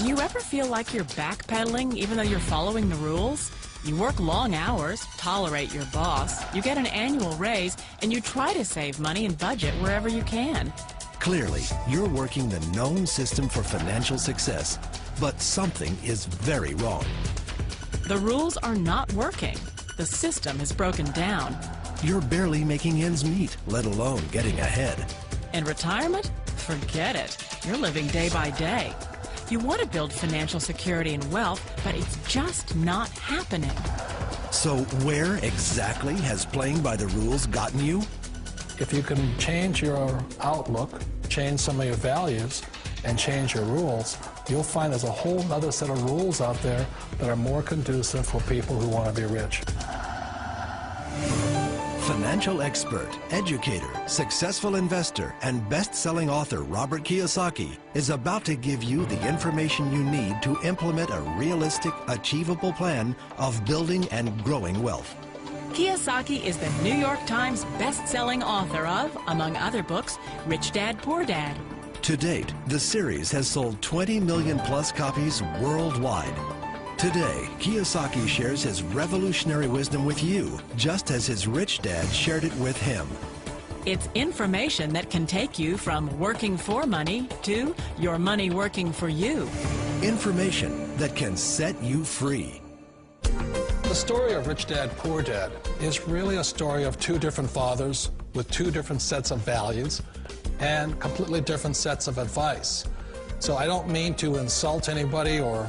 Do you ever feel like you're backpedaling even though you're following the rules? You work long hours, tolerate your boss, you get an annual raise, and you try to save money and budget wherever you can. Clearly, you're working the known system for financial success, but something is very wrong. The rules are not working. The system is broken down. You're barely making ends meet, let alone getting ahead. In retirement? Forget it. You're living day by day. You want to build financial security and wealth, but it's just not happening. So where exactly has playing by the rules gotten you? If you can change your outlook, change some of your values, and change your rules, you'll find there's a whole other set of rules out there that are more conducive for people who want to be rich. Financial expert, educator, successful investor, and best-selling author Robert Kiyosaki is about to give you the information you need to implement a realistic, achievable plan of building and growing wealth. Kiyosaki is the New York Times best-selling author of, among other books, Rich Dad, Poor Dad. To date, the series has sold 20 million plus copies worldwide. Today, Kiyosaki shares his revolutionary wisdom with you, just as his rich dad shared it with him. It's information that can take you from working for money to your money working for you. Information that can set you free. The story of Rich Dad, Poor Dad is really a story of two different fathers with two different sets of values and completely different sets of advice. So I don't mean to insult anybody or,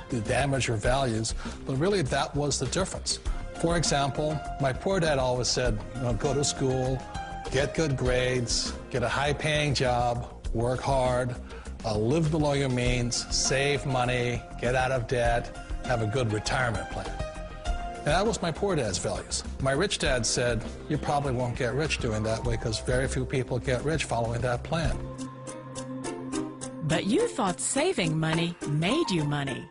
to damage your values, but really that was the difference. For example, my poor dad always said, go to school, get good grades, get a high-paying job, work hard, live below your means, save money, get out of debt, have a good retirement plan. And that was my poor dad's values. My rich dad said, you probably won't get rich doing that way because very few people get rich following that plan. But you thought saving money made you money.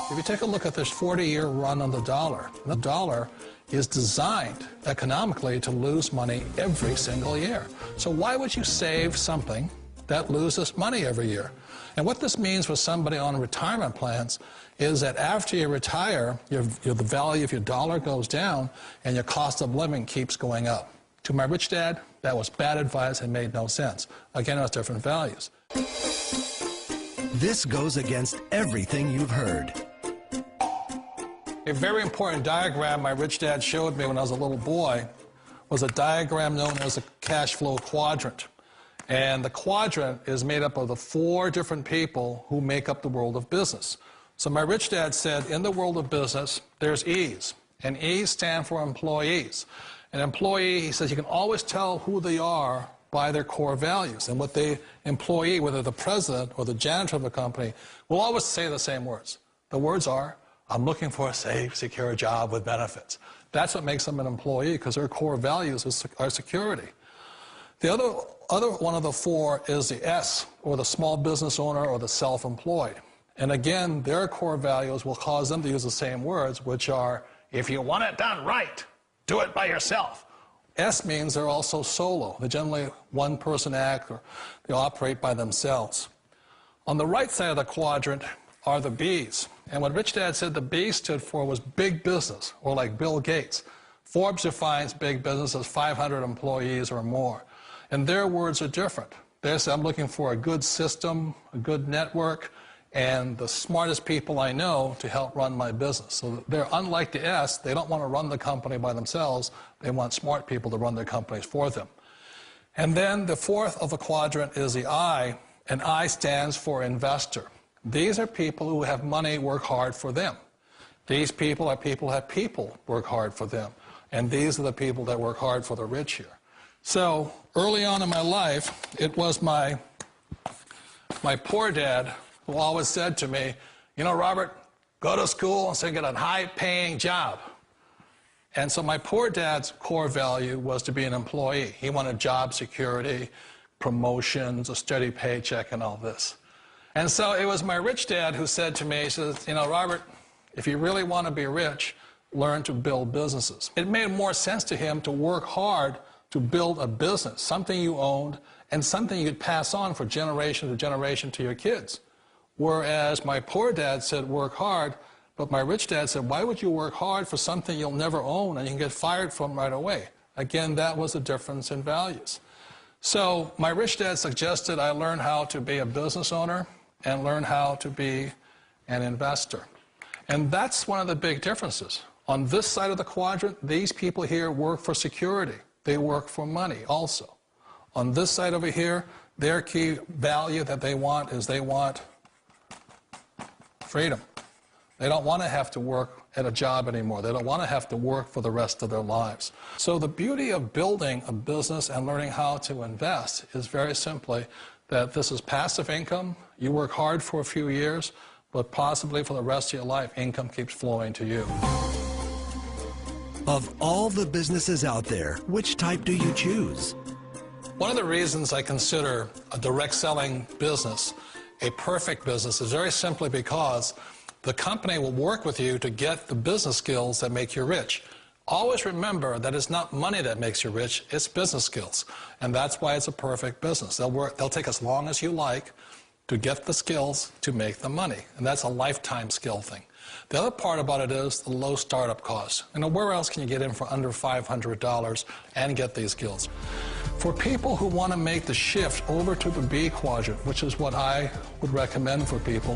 If you take a look at this 40-year run on the dollar is designed economically to lose money every single year. So why would you save something that loses money every year? And what this means for somebody on retirement plans is that after you retire, the value of your dollar goes down and your cost of living keeps going up. To my rich dad, that was bad advice and made no sense. Again, it was different values. This goes against everything you've heard. A very important diagram my rich dad showed me when I was a little boy was a diagram known as a cash flow quadrant. And the quadrant is made up of the 4 different people who make up the world of business. So my rich dad said, in the world of business, there's E's. And E's stand for employees. An employee, he says, you can always tell who they are by their core values. And what the employee, whether the president or the janitor of the company, will always say the same words. The words are, I'm looking for a safe, secure job with benefits. That's what makes them an employee, because their core values are security. The other one of the 4 is the S, or the small business owner or the self-employed. And again, their core values will cause them to use the same words, which are, if you want it done right, do it by yourself. S means they're also solo. They're generally one-person act, or they operate by themselves. On the right side of the quadrant are the B's. And what Rich Dad said the B stood for was big business, or like Bill Gates. Forbes defines big business as 500 employees or more. And their words are different. They say, I'm looking for a good system, a good network, and the smartest people I know to help run my business. So they're unlike the S. They don't want to run the company by themselves. They want smart people to run their companies for them. And then the 4th of the quadrant is the I, and I stands for investor. These are people who have money work hard for them. These people are people who have people work hard for them. And these are the people that work hard for the rich here. So early on in my life, it was my poor dad who always said to me, Robert, go to school and so get a high-paying job. And so my poor dad's core value was to be an employee. He wanted job security, promotions, a steady paycheck, and all this. And so it was my rich dad who said to me, he says, Robert, if you really want to be rich, learn to build businesses. It made more sense to him to work hard to build a business, something you owned and something you could pass on for generation to generation to your kids. Whereas my poor dad said, work hard, but my rich dad said, why would you work hard for something you'll never own and you can get fired from right away? Again, that was a difference in values. So my rich dad suggested I learn how to be a business owner and learn how to be an investor. And that's one of the big differences. On this side of the quadrant, these people here work for security. They work for money also. On this side over here, their key value that they want is they want freedom. They don't want to have to work at a job anymore. They don't want to have to work for the rest of their lives. So the beauty of building a business and learning how to invest is very simply that this is passive income. You work hard for a few years, but possibly for the rest of your life, income keeps flowing to you. Of all the businesses out there, which type do you choose? One of the reasons I consider a direct selling business a perfect business is very simply because the company will work with you to get the business skills that make you rich. Always remember that it's not money that makes you rich, it's business skills. And that's why it's a perfect business. They'll take as long as you like to get the skills to make the money. And that's a lifetime skill thing. The other part about it is the low startup costs. You know, where else can you get in for under $500 and get these skills? For people who want to make the shift over to the B quadrant, which is what I would recommend for people,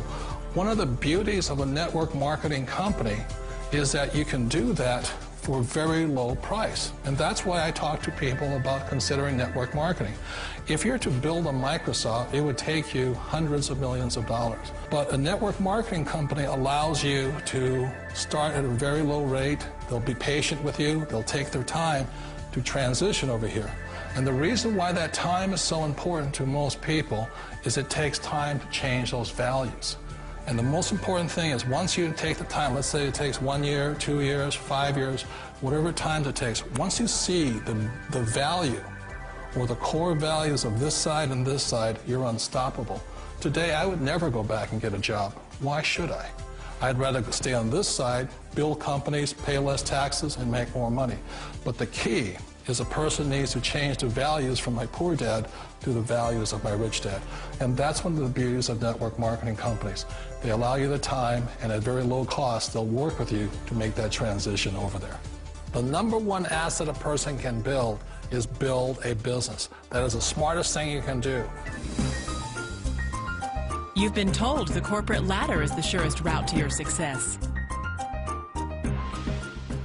one of the beauties of a network marketing company is that you can do that for a very low price. And that's why I talk to people about considering network marketing. If you're to build a Microsoft, it would take you hundreds of millions of dollars. But a network marketing company allows you to start at a very low rate. They'll be patient with you. They'll take their time to transition over here. And the reason why that time is so important to most people is it takes time to change those values. And the most important thing is once you take the time, let's say it takes 1 year, 2 years, 5 years, whatever time it takes, once you see the value or the core values of this side and this side, you're unstoppable. Today, I would never go back and get a job. Why should I? I'd rather stay on this side, build companies, pay less taxes, and make more money. But the key is a person needs to change the values from my poor dad to the values of my rich dad. And that's one of the beauties of network marketing companies. They allow you the time, and at very low cost, they'll work with you to make that transition over there. The number one asset a person can build is build a business. That is the smartest thing you can do. You've been told the corporate ladder is the surest route to your success.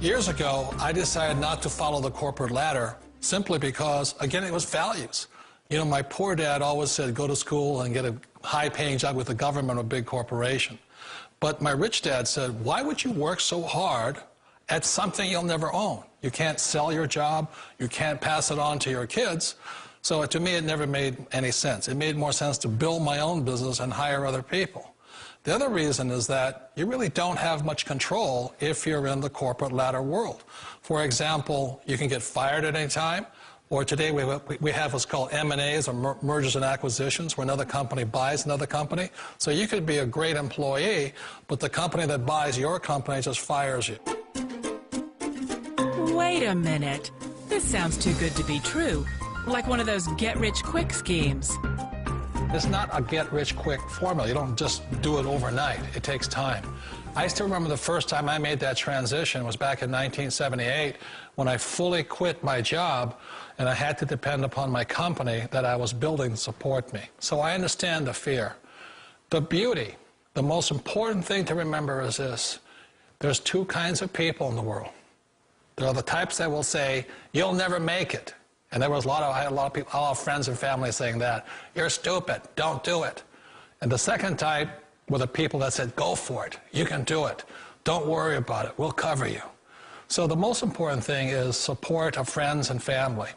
Years ago, I decided not to follow the corporate ladder simply because, again, it was values. You know, my poor dad always said, go to school and get a high-paying job with the government or a big corporation. But my rich dad said, why would you work so hard at something you'll never own? You can't sell your job. You can't pass it on to your kids. So to me, it never made any sense. It made more sense to build my own business and hire other people. The other reason is that you really don't have much control if you're in the corporate ladder world. For example, you can get fired at any time, or today we have what's called M&As, or mergers and acquisitions, where another company buys another company. So you could be a great employee, but the company that buys your company just fires you. Wait a minute. This sounds too good to be true. Like one of those get-rich-quick schemes. It's not a get-rich-quick formula. You don't just do it overnight. It takes time. I still remember the first time I made that transition was back in 1978 when I fully quit my job and I had to depend upon my company that I was building to support me. So I understand the fear. The beauty, the most important thing to remember is this. There's two kinds of people in the world. There are the types that will say, you'll never make it. And I had a lot of people, a lot of friends and family saying that. You're stupid, don't do it. And the second type were the people that said, go for it, you can do it. Don't worry about it, we'll cover you. So the most important thing is support of friends and family.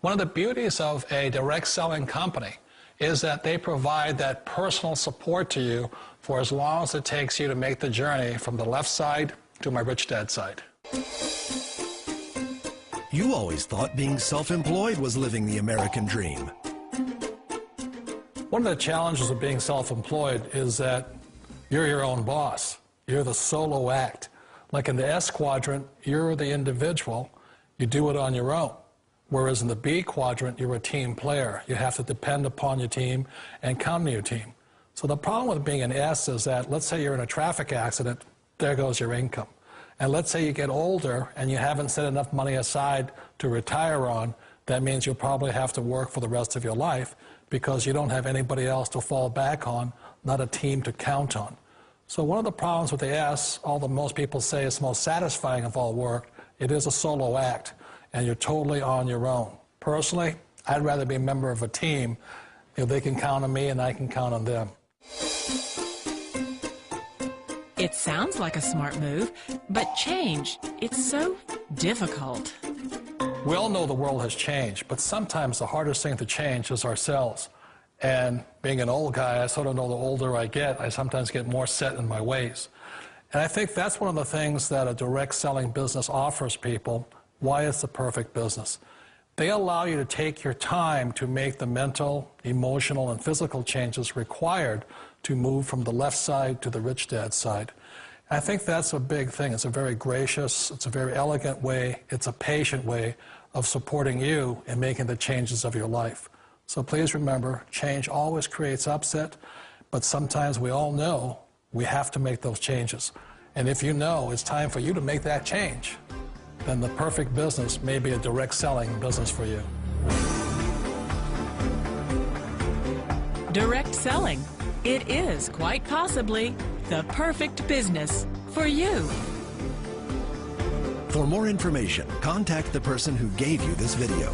One of the beauties of a direct selling company is that they provide that personal support to you for as long as it takes you to make the journey from the left side to my rich dad side. You always thought being self-employed was living the American dream. One of the challenges of being self-employed is that you're your own boss. You're the solo act. Like in the S quadrant, you're the individual. You do it on your own. Whereas in the B quadrant, you're a team player. You have to depend upon your team and count on your team. So the problem with being an S is that, let's say you're in a traffic accident, there goes your income. And let's say you get older and you haven't set enough money aside to retire on, that means you'll probably have to work for the rest of your life because you don't have anybody else to fall back on, not a team to count on. So one of the problems with the S, although most people say it's the most satisfying of all work, it is a solo act, and you're totally on your own. Personally, I'd rather be a member of a team if they can count on me and I can count on them. It sounds like a smart move, but change, it's so difficult. We all know the world has changed, but sometimes the hardest thing to change is ourselves. And being an old guy, I sort of know the older I get, I sometimes get more set in my ways. And I think that's one of the things that a direct selling business offers people, why it's the perfect business. They allow you to take your time to make the mental, emotional, and physical changes required to move from the left side to the rich dad side. And I think that's a big thing. It's a very gracious, it's a very elegant way, it's a patient way of supporting you in making the changes of your life. So please remember, change always creates upset, but sometimes we all know we have to make those changes. And if you know it's time for you to make that change, then the perfect business may be a direct selling business for you. Direct selling. It is quite possibly the perfect business for you. For more information, contact the person who gave you this video.